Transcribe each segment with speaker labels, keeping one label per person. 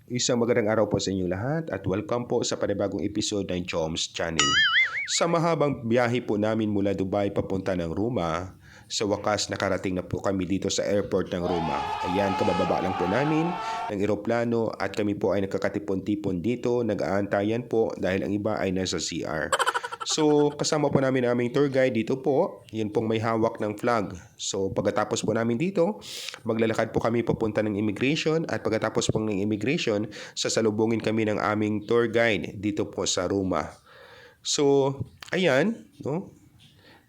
Speaker 1: Isang magandang araw po sa inyo lahat at welcome po sa panibagong episode ng Chom's Channel. Sa mahabang biyahe po namin mula Dubai papunta ng Roma, sa wakas nakarating na po kami dito sa airport ng Roma. Ayan, kabababa lang po namin ng eroplano at kami po ay nagkakatipon-tipon dito, nag-aantayan po dahil ang iba ay nasa CR. So, kasama po namin ang aming tour guide dito po. Yun pong may hawak ng flag. So, pagkatapos po namin dito, maglalakad po kami papunta ng immigration at pagkatapos po ng immigration, sasalubungin kami ng aming tour guide dito po sa Roma. So, ayan, no?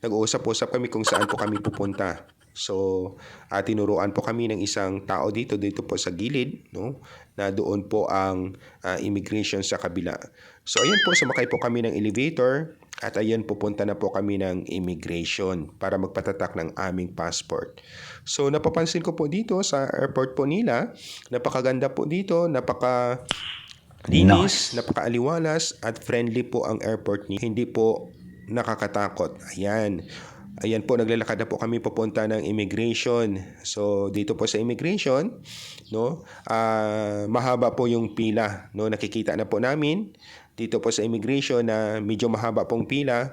Speaker 1: Nag-uusap-usap kami kung saan po kami pupunta. So, tinuruan po kami ng isang tao dito po sa gilid, no? Na doon po ang immigration sa kabila. So, ayan po, sumakay po kami ng elevator at ayan, pupunta na po kami ng immigration para magpatatak ng aming passport. So, napapansin ko po dito sa airport po nila, napakaganda po dito, linis, napakaaliwalas at friendly po ang airport niya. Hindi po nakakatakot. Ayan. Ayan po, naglalakad na po kami papunta ng immigration. So, dito po sa immigration, no, mahaba po yung pila. No, nakikita na po namin dito po sa immigration na medyo mahaba pong pila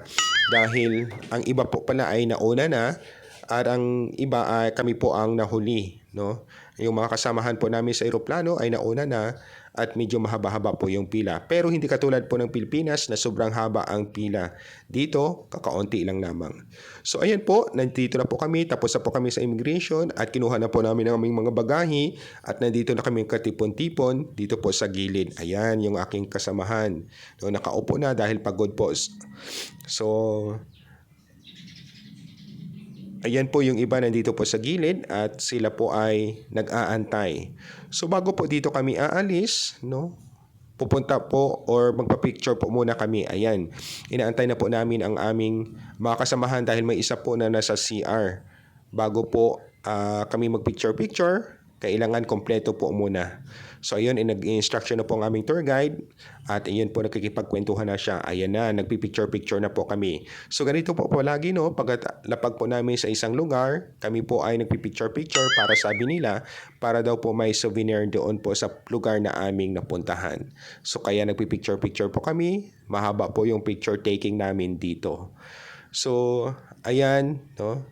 Speaker 1: dahil ang iba po pala ay nauna na at ang iba ay kami po ang nahuli. No? Yung mga kasamahan po namin sa eroplano ay nauna na at medyo mahaba-haba po yung pila. Pero hindi katulad po ng Pilipinas na sobrang haba ang pila. Dito, kakaunti lang lamang. So ayan po, nandito na po kami, tapos na po kami sa immigration at kinuha na po namin ang aming mga bagahe at nandito na kami katipon-tipon dito po sa gilid. Ayan yung aking kasamahan. So, nakaupo na dahil pagod po. So, ayan po yung iba nandito po sa gilid at sila po ay nag-aantay. So bago po dito kami aalis, no? Pupunta po or magpa-picture po muna kami. Ayan. Inaantay na po namin ang aming mga kasamahan dahil may isa po na nasa CR. Bago po kami mag-picture-picture, kailangan kompleto po muna. So ayun, nag-instruction na po ang aming tour guide at ayun po nakikipagkwentuhan na siya. Ayan na, nagpi-picture-picture na po kami. So ganito po palagi, no, pag lapag po namin sa isang lugar, kami po ay nagpi-picture-picture para sabi nila, para daw po may souvenir doon po sa lugar na aming napuntahan. So kaya nagpi-picture-picture po kami, mahaba po yung picture taking namin dito. So ayan, no.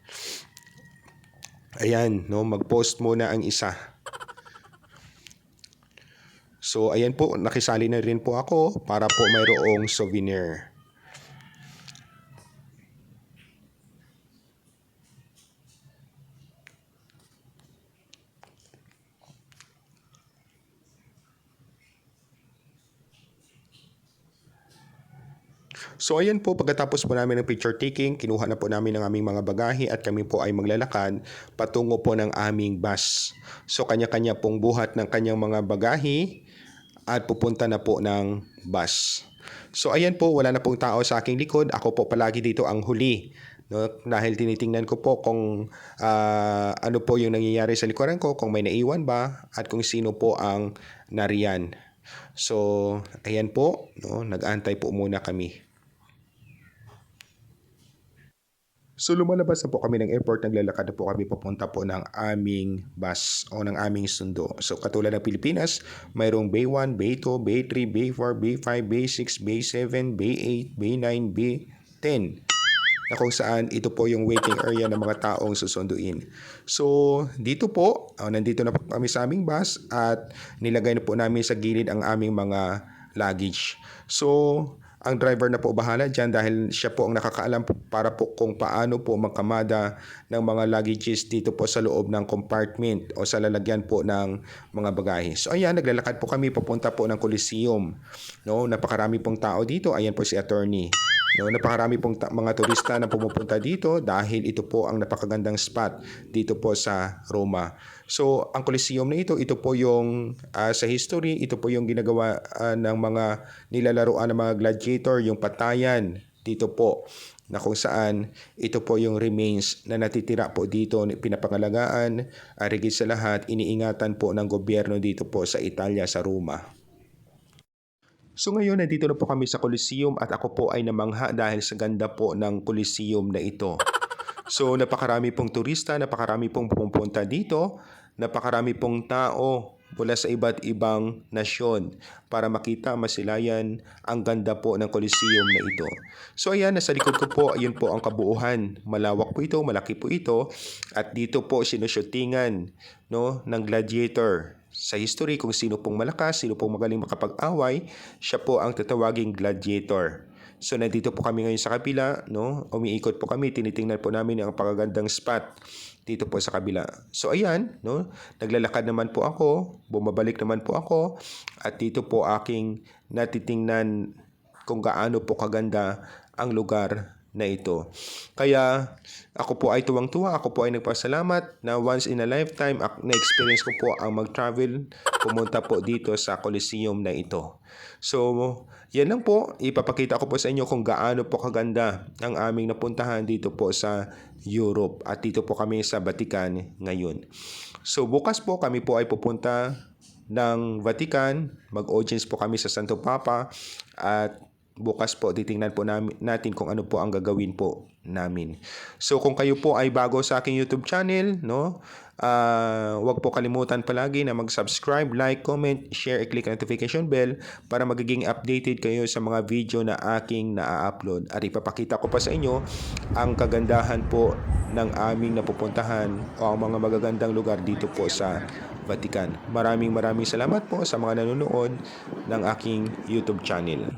Speaker 1: Ayan, no, mag-post muna ang isa. So, ayan po, nakisali na rin po ako para po mayroong souvenir. So ayan po, pagkatapos po namin ng picture taking, kinuha na po namin ang aming mga bagahe at kami po ay maglalakad patungo po ng aming bus. So kanya-kanya pong buhat ng kanyang mga bagahe at pupunta na po ng bus. So ayan po, wala na pong tao sa aking likod. Ako po palagi dito ang huli. No? Dahil tinitingnan ko po kung ano po yung nangyayari sa likuran ko, kung may naiwan ba at kung sino po ang nariyan. So ayan po, no? Nag-antay po muna kami. So lumalabas na po kami ng airport, naglalakad na po kami papunta po ng aming bus o ng aming sundo. So katulad ng Pilipinas, mayroong Bay 1, Bay 2, Bay 3, Bay 4, Bay 5, Bay 6, Bay 7, Bay 8, Bay 9, Bay 10. Na kung saan ito po yung waiting area ng mga taong susunduin. So dito po, nandito na po kami sa aming bus at nilagay na po namin sa gilid ang aming mga luggage. So ang driver na po bahala dyan dahil siya po ang nakakaalam para po kung paano po magkamada ng mga luggages dito po sa loob ng compartment o sa lalagyan po ng mga bagahe. So ayan, naglalakad po kami papunta po ng Coliseum. No, napakarami pong tao dito. Ayan po si attorney. No, napakarami pong mga turista na pumupunta dito dahil ito po ang napakagandang spot dito po sa Roma. So, ang Coliseum na ito po yung sa history, ito po yung ginagawa ng mga nilalaroan ng mga gladiator, yung patayan dito po na kung saan ito po yung remains na natitira po dito, pinapangalagaan, rigid sa lahat, iniingatan po ng gobyerno dito po sa Italia, sa Roma. So ngayon, nandito na po kami sa Coliseum at ako po ay namangha dahil sa ganda po ng Coliseum na ito. So napakarami pong turista, napakarami pong pumupunta dito, napakarami pong tao mula sa iba't ibang nasyon para makita masilayan ang ganda po ng Coliseum na ito. So ayan, nasa likod ko po, ayun po ang kabuuhan. Malawak po ito, malaki po ito, at dito po sinushootingan, no, ng gladiator. Sa history, kung sino pong malakas, sino pong magaling makapag-away, siya po ang tatawaging gladiator. So nandito po kami ngayon sa kabila, no? Umiikot po kami, tinitingnan po namin ang pagagandang spot dito po sa kabila. So ayan, no? Naglalakad naman po ako, bumabalik naman po ako, at dito po aking natitingnan kung gaano po kaganda ang lugar na ito. Kaya ako po ay tuwang-tuwa, ako po ay nagpasalamat na once in a lifetime na-experience ko po ang mag-travel, pumunta po dito sa Coliseum na ito. So, yan lang po. Ipapakita ko po sa inyo kung gaano po kaganda ang aming napuntahan dito po sa Europe. At dito po kami sa Vatican ngayon. So, bukas po kami po ay pupunta ng Vatican. Mag-audience po kami sa Santo Papa. At bukas po titingnan po natin kung ano po ang gagawin po namin. So kung kayo po ay bago sa aking YouTube channel, no, wag po kalimutan palagi na mag-subscribe, like, comment, share, i-click notification bell para magiging updated kayo sa mga video na aking na-upload. At ipapakita ko pa sa inyo ang kagandahan po ng aming napupuntahan o ang mga magagandang lugar dito po sa Vatican. Maraming salamat po sa mga nanonood ng aking YouTube channel.